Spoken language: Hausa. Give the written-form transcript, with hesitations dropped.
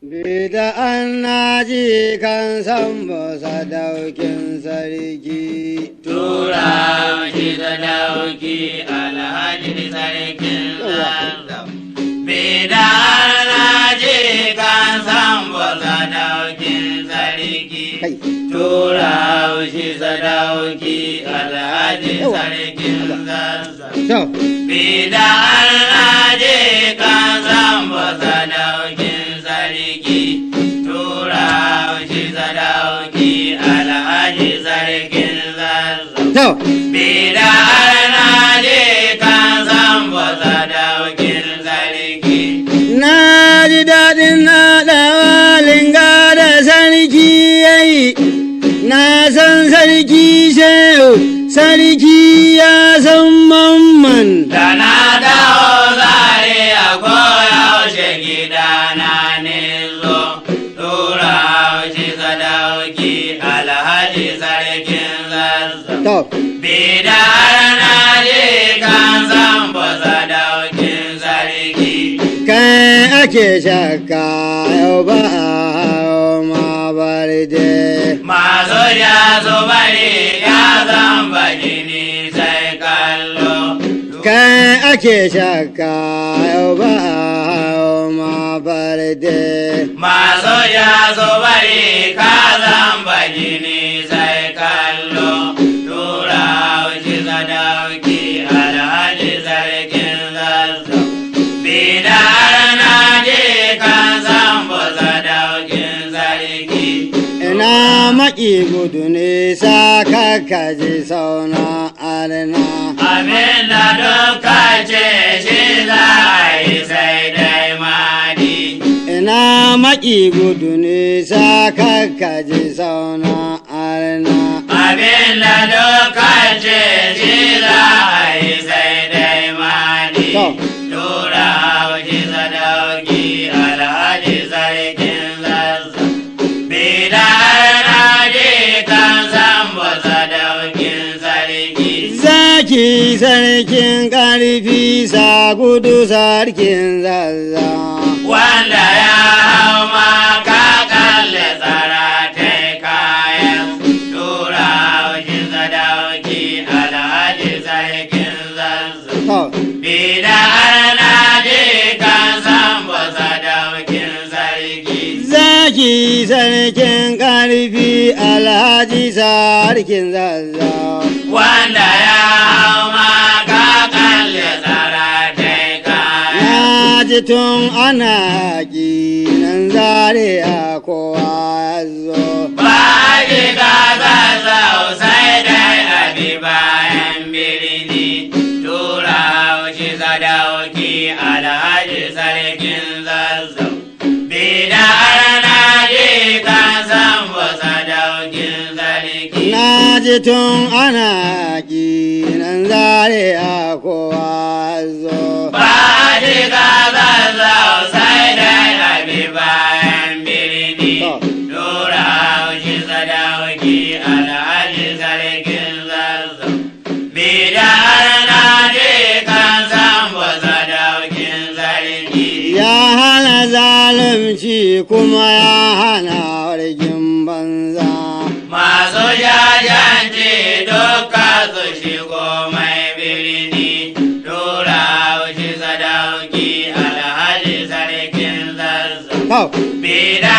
Bida annaji kan sambo sadaukin sarki. Tura shi sadauki alhaji sarkin zazzau. Bida annaji kan sambo sadaukin sarki. Tura shi sadauki alhaji sarkin zazzau. Bida annaji kan sambo sadaukin sarki. Tura shi sadauki alhaji sarkin zazzau. Bida annaji kan sambo sadaukin sarki. Na ji daɗin naɗawa linga da sarki yayi, na san sarki shehu, sarki ya san mamman. Da na dawo zare a koyaushe gidana ne zo, tura shi sadauki alhaji sarkin zazzau. Bida annaji kan sambo sadaukin sarki. Kai ake shakka yau ba ma barde. Masu ja su bari ya zamba jini sai kallo. Kai ake shakka yau ba ma barde. Masu ja su bari ka zamba jini sai kallo. Tura shi sadauki alhaji sarkin zazzau. Bida annaji kan sambo sadaukin sarki. Ina maƙi gudu nisa kakaji sauna arna. Abin da duka ce shi za a yi sai dai madi. Ina maƙi gudu nisa kakaji sauna arna. Abin da duka ce shi za a yi sai dai madi. Tura shi sadauki alhaji sarkin zazzau. Bida annaji kan sambo sadaukin sarki. Zaki sarkin ƙarfi sa gudu sarkin zazza. Wanda ya hau maka kalle tsaratai kayan. Tura shi sadauki alhaji sarkin zazzau. Bida annaji kan sambo sadaukin sarki. Zaki sarkin ƙarfi alhaji sarkin zazza. Wanda ya hau maka kalle tsaratai kayan. Na ji tun ana yaƙi nan zare a kowa ya zo. Ba ji ka zazzau sai dai abi bayan birni. Tura shi sadauki alhaji sarkin zazzau. Bida annaji kan sambo sadaukin sarki. Na ji tun ana yaƙi nan zare a kowa ya zo. Ba ji ka zazzau sai dai abi bayan birni. Tura shi sadauki alhaji sarkin zazzau. Bida annaji kan sambo sadaukin sarki. Ya hana zalunci kuma ya hana wargin banza. Masu jajanci duka su shigo mai birni. Tura shi sadauki alhaji sarkin zazzau. Bida